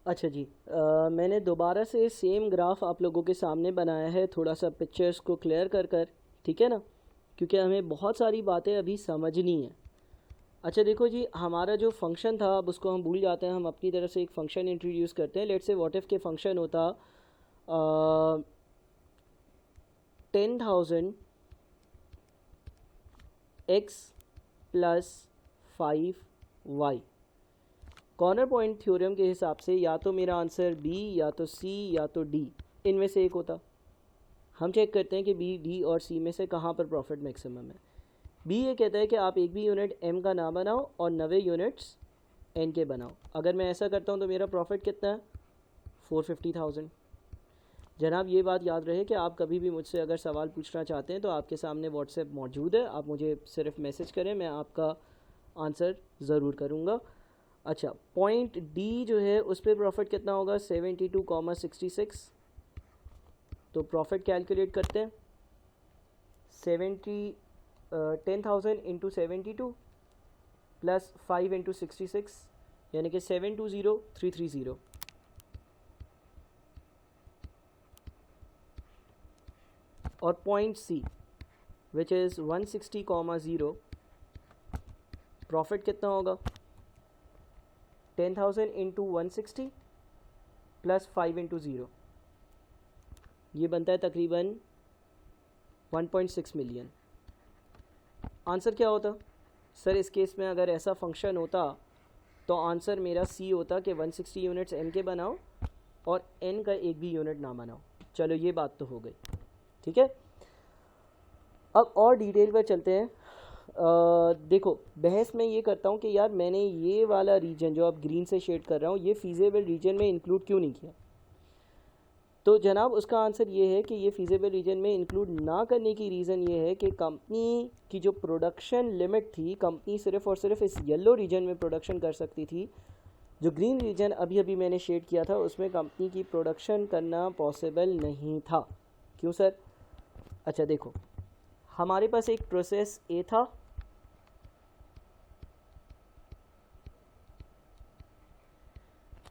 अच्छा जी, मैंने दोबारा से सेम ग्राफ आप लोगों के सामने बनाया है, थोड़ा सा पिक्चर्स को क्लियर कर कर, ठीक है ना, क्योंकि हमें बहुत सारी बातें अभी समझनी है। अच्छा देखो जी, हमारा जो फंक्शन था अब उसको हम भूल जाते हैं, हम अपनी तरफ से एक फ़ंक्शन इंट्रोड्यूस करते हैं। लेट्स से व्हाट इफ़ के फंक्शन होता 10,000 x plus 5 y. Corner point theorem के हिसाब से या तो मेरा आंसर बी या तो सी या तो डी, इनमें से एक होता। हम चेक करते हैं कि बी, डी और सी में से कहाँ पर प्रॉफिट मैक्सिमम है। बी ये कहता है कि आप एक भी यूनिट एम का ना बनाओ और 90 यूनिट्स एन के बनाओ। अगर मैं ऐसा करता हूँ तो मेरा प्रॉफिट कितना है? 450,000। जनाब ये बात याद रहे कि आप कभी भी मुझसे अगर सवाल पूछना चाहते हैं तो आपके सामने व्हाट्सएप मौजूद है, आप मुझे सिर्फ मैसेज करें, मैं आपका आंसर ज़रूर करूँगा। अच्छा, पॉइंट डी जो है उस पर प्रॉफिट कितना होगा? 72,66। तो प्रॉफिट कैलकुलेट करते हैं। 10,000 इंटू 72 प्लस 5 इंटू 66, यानी कि 720330। और point C which is 160,0, profit कितना होगा? 10,000 इंटू 160 प्लस 5 इंटू 0, ये बनता है तकरीबन 1.6 मिलियन। आंसर क्या होता? सर इस केस में अगर ऐसा फंक्शन होता तो आंसर मेरा सी होता कि 160 यूनिट्स एन के बनाओ और एन का एक भी यूनिट ना बनाओ। चलो ये बात तो हो गई, ठीक है। अब और डिटेल पर चलते हैं। देखो, बहस मैं ये करता हूँ कि यार मैंने ये वाला रीजन जो अब ग्रीन से शेड कर रहा हूँ ये फीजेबल रीजन में इंक्लूड क्यों नहीं किया? तो जनाब उसका आंसर ये है कि ये फीजेबल रीजन में इंक्लूड ना करने की रीज़न ये है कि कंपनी की जो प्रोडक्शन लिमिट थी, कंपनी सिर्फ़ और सिर्फ इस येलो रीजन में प्रोडक्शन कर सकती थी। जो ग्रीन रीजन अभी अभी मैंने शेड किया था उसमें कंपनी की प्रोडक्शन करना पॉसिबल नहीं था। क्यों सर? अच्छा देखो, हमारे पास एक प्रोसेस ए था,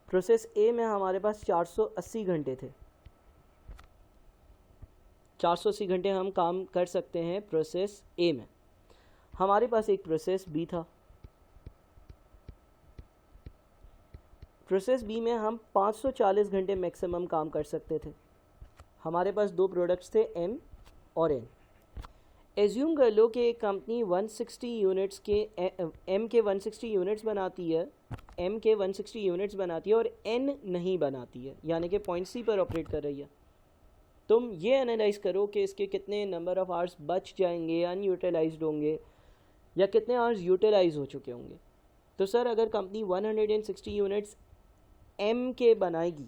प्रोसेस ए में हमारे पास 480 घंटे थे। 480 घंटे हम काम कर सकते हैं प्रोसेस ए में। हमारे पास एक प्रोसेस बी था, प्रोसेस बी में हम 540 घंटे मैक्सिमम काम कर सकते थे। हमारे पास दो प्रोडक्ट्स थे, एम और एन। एज्यूम कर लो कि एक कंपनी 160 यूनिट्स के एम के 160 यूनिट्स बनाती है, एम के 160 यूनिट्स बनाती है और एन नहीं बनाती है, यानी कि पॉइंट सी पर ऑपरेट कर रही है। तुम ये एनालाइज करो कि इसके कितने नंबर ऑफ़ आवर्स बच जाएंगे, अनयूटिलाइज्ड होंगे, या कितने आवर्स यूटिलाइज हो चुके होंगे। तो सर अगर कंपनी 160 यूनिट्स एम के बनाएगी,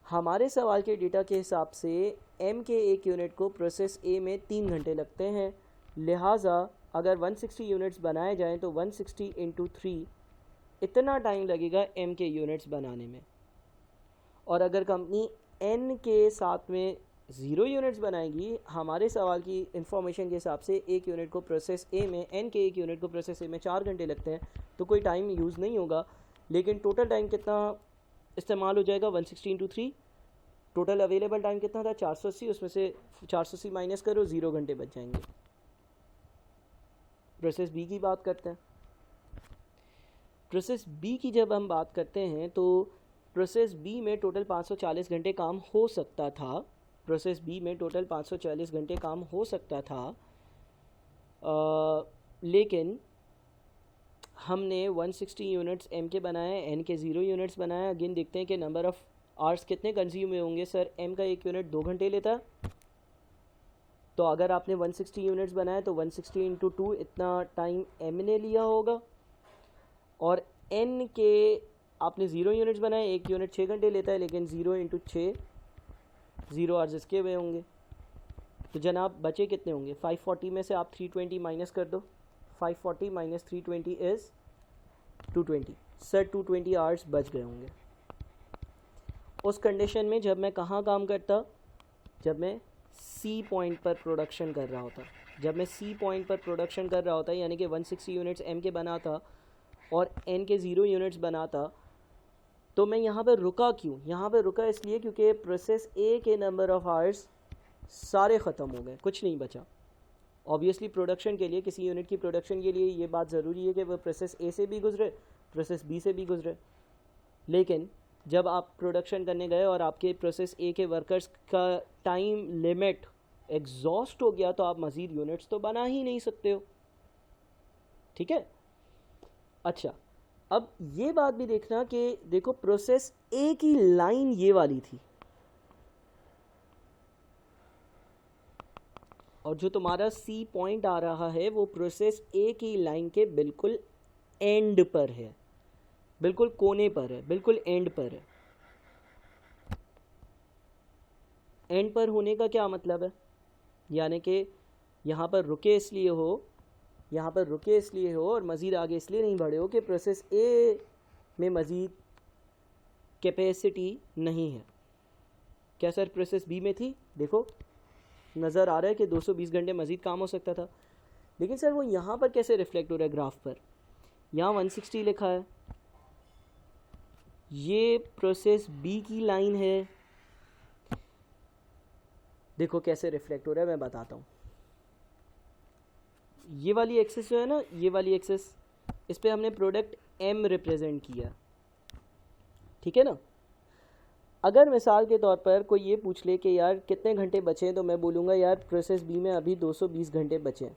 हमारे सवाल के डेटा के हिसाब से एम के एक यूनिट को प्रोसेस ए में 3 घंटे लगते हैं। लिहाजा अगर 160 यूनिट्स बनाए जाएँ तो 160 इंटू 3 इतना टाइम लगेगा एम के यूनिट्स बनाने में। और अगर कंपनी एन के साथ में 0 यूनिट्स बनाएगी, हमारे सवाल की इन्फॉर्मेशन के हिसाब से एक यूनिट को प्रोसेस ए में, एन के एक यूनिट को प्रोसेस ए में 4 घंटे लगते हैं, तो कोई टाइम यूज़ नहीं होगा। लेकिन टोटल टाइम कितना इस्तेमाल हो जाएगा? 160 इंटू 3। टोटल अवेलेबल टाइम कितना था? 480, उसमें से 480 माइनस करो, 0 घंटे बच जाएंगे। प्रोसेस बी की बात करते हैं। प्रोसेस बी की जब हम बात करते हैं तो प्रोसेस बी में टोटल 540 घंटे काम हो सकता था। प्रोसेस बी में टोटल 540 घंटे काम हो सकता था, लेकिन हमने 160 यूनिट्स एम के बनाए, एन के 0 यूनिट्स बनाए। अगेन देखते हैं कि नंबर ऑफ़ आवर्स कितने कंज्यूम हुए होंगे। सर एम का एक यूनिट 2 घंटे लेता है, तो अगर आपने 160 यूनिट्स बनाए तो 160 इंटू 2 इतना टाइम एम ने लिया होगा। और एन के आपने 0 यूनिट्स बनाए, एक यूनिट 6 घंटे लेता है, लेकिन 0 इंटू 6, 0 आवर्स इसके हुए होंगे। तो जनाब बचे कितने होंगे? 540 में से आप 320 माइनस कर दो। 540 माइनस 320 इज़ 220। सर 220 आवर्स बच गए होंगे। उस कंडीशन में जब मैं कहाँ काम करता? जब मैं सी पॉइंट पर प्रोडक्शन कर रहा होता। जब मैं सी पॉइंट पर प्रोडक्शन कर रहा होता, यानी कि 160 यूनिट्स एम के बनाता और एन के 0 यूनिट्स बनाता, तो मैं यहाँ पर रुका क्यों? यहाँ पर रुका इसलिए क्योंकि प्रोसेस ए के नंबर ऑफ़ आवर्स सारे ख़त्म हो गए, कुछ नहीं बचा। ऑब्वियसली प्रोडक्शन के लिए, किसी यूनिट की प्रोडक्शन के लिए ये बात ज़रूरी है कि वह प्रोसेस ए से भी गुजरे, प्रोसेस बी से भी गुजरे। लेकिन जब आप प्रोडक्शन करने गए और आपके प्रोसेस ए के वर्कर्स का टाइम लिमिट एग्जॉस्ट हो गया, तो आप मज़ीद यूनिट्स तो बना ही नहीं सकते हो। ठीक है। अच्छा, अब ये बात भी देखना कि देखो प्रोसेस ए की लाइन ये वाली थी, और जो तुम्हारा सी पॉइंट आ रहा है वो प्रोसेस ए की लाइन के बिल्कुल एंड पर है, बिल्कुल कोने पर है, बिल्कुल एंड पर है। एंड पर होने का क्या मतलब है? यानी कि यहाँ पर रुके इसलिए हो, यहाँ पर रुके इसलिए हो और मज़ीद आगे इसलिए नहीं बढ़े हो कि प्रोसेस ए में मज़ीद कैपेसिटी नहीं है। क्या सर प्रोसेस बी में थी? देखो नज़र आ रहा है कि 220 घंटे मज़ीद काम हो सकता था, लेकिन सर वो यहाँ पर कैसे रिफ्लेक्ट हो रहा है ग्राफ पर? यहाँ 160 लिखा है, ये प्रोसेस बी की लाइन है। देखो कैसे रिफ्लेक्ट हो रहा है, मैं बताता हूँ। ये वाली एक्सिस जो है ना, ये वाली एक्सिस, इस पे हमने प्रोडक्ट एम रिप्रेजेंट किया, ठीक है ना। अगर मिसाल के तौर पर कोई ये पूछ ले कि यार कितने घंटे बचे, तो मैं बोलूँगा यार प्रोसेस बी में अभी 220 घंटे बचे।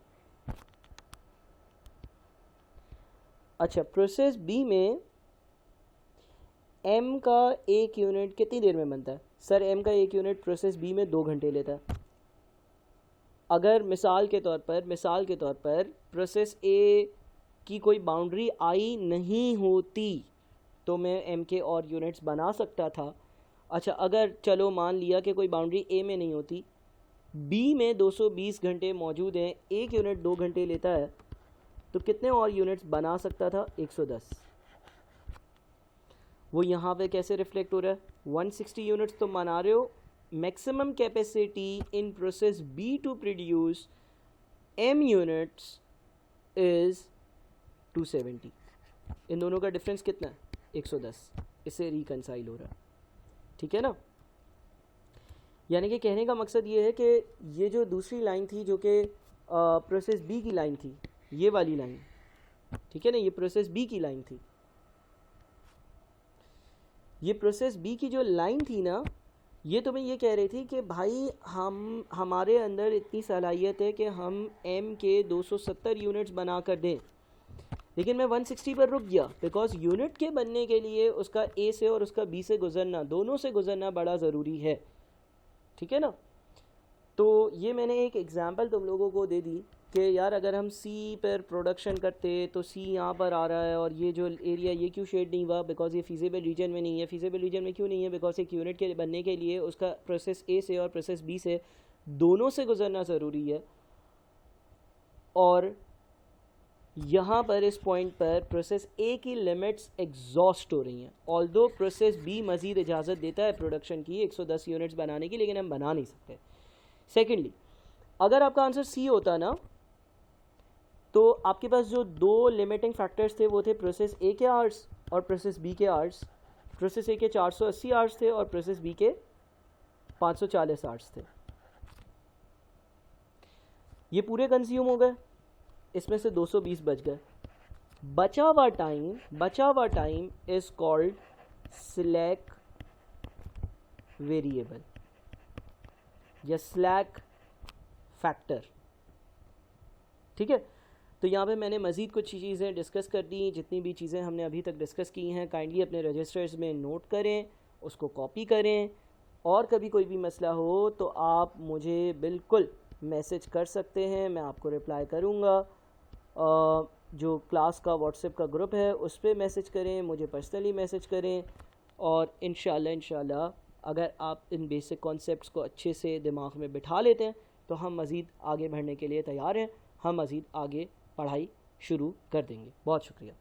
अच्छा, प्रोसेस बी में एम का एक यूनिट कितनी देर में बनता है? सर एम का एक यूनिट प्रोसेस बी में 2 घंटे लेता है। अगर मिसाल के तौर पर प्रोसेस ए की कोई बाउंड्री आई नहीं होती तो मैं एम के और यूनिट्स बना सकता था। अच्छा, अगर चलो मान लिया कि कोई बाउंड्री ए में नहीं होती, बी में 220 घंटे मौजूद हैं, एक यूनिट 2 घंटे लेता है, तो कितने और यूनिट्स बना सकता था? 110। वो यहाँ पे कैसे रिफ्लेक्ट हो रहा है? 160 यूनिट्स तो बना रहे हो, maximum capacity in process B to produce M units is 270। इन दोनों का डिफरेंस कितना है? 110। इससे रिकंसाइल हो रहा है, ठीक है ना। यानी कि कहने का मकसद ये है कि ये जो दूसरी लाइन थी जो कि प्रोसेस बी की लाइन थी, ये वाली लाइन, ठीक है ना, ये प्रोसेस बी की लाइन थी। ये प्रोसेस बी की जो लाइन थी ना, ये तो मैं ये कह रही थी कि भाई हमारे अंदर इतनी सलाहियत है कि हम एम के 270 यूनिट्स बना कर दें, लेकिन मैं 160 पर रुक गया बिकॉज यूनिट के बनने के लिए उसका ए से और उसका बी से गुजरना, दोनों से गुजरना बड़ा ज़रूरी है, ठीक है ना। तो ये मैंने एक एग्ज़ाम्पल तुम लोगों को दे दी कि यार अगर हम सी पर प्रोडक्शन करते तो सी यहाँ पर आ रहा है और ये जो एरिया ये क्यों शेड नहीं हुआ? बिकॉज ये फीजेबल रीजन में नहीं है। फीजेबल रीजन में क्यों नहीं है? बिकॉज एक यूनिट के बनने के लिए उसका प्रोसेस ए से और प्रोसेस बी से दोनों से गुजरना ज़रूरी है, और यहाँ पर इस पॉइंट पर प्रोसेस ए की लिमिट्स एग्जॉस्ट हो रही हैं। ऑल्दो प्रोसेस बी मज़ीद इजाज़त देता है प्रोडक्शन की 110 यूनिट्स बनाने की, लेकिन हम बना नहीं सकते। सेकेंडली, अगर आपका आंसर सी होता ना, तो आपके पास जो दो लिमिटिंग फैक्टर्स थे वो थे प्रोसेस ए के आवर्स और प्रोसेस बी के आवर्स। प्रोसेस ए के 480 आवर्स थे और प्रोसेस बी के 540 आवर्स थे। ये पूरे कंज्यूम हो गए, इसमें से 220 बच गए। बचा हुआ time is called slack variable या स्लैक फैक्टर, ठीक है। तो यहाँ पे मैंने मज़ीद कुछ चीज़ें डिस्कस कर दी। जितनी भी चीज़ें हमने अभी तक डिस्कस की हैं काइंडली अपने रजिस्टर्स में नोट करें, उसको कॉपी करें, और कभी कोई भी मसला हो तो आप मुझे बिल्कुल मैसेज कर सकते हैं, मैं आपको रिप्लाई करूँगा। जो क्लास का व्हाट्सएप का ग्रुप है उस पर मैसेज करें, मुझे पर्सनली मैसेज करें, और इंशाल्लाह अगर आप इन बेसिक कॉन्सेप्ट्स को अच्छे से दिमाग में बिठा लेते हैं तो हम मज़ीद आगे बढ़ने के लिए तैयार हैं। हम मज़ीद आगे पढ़ाई शुरू कर देंगे। बहुत शुक्रिया।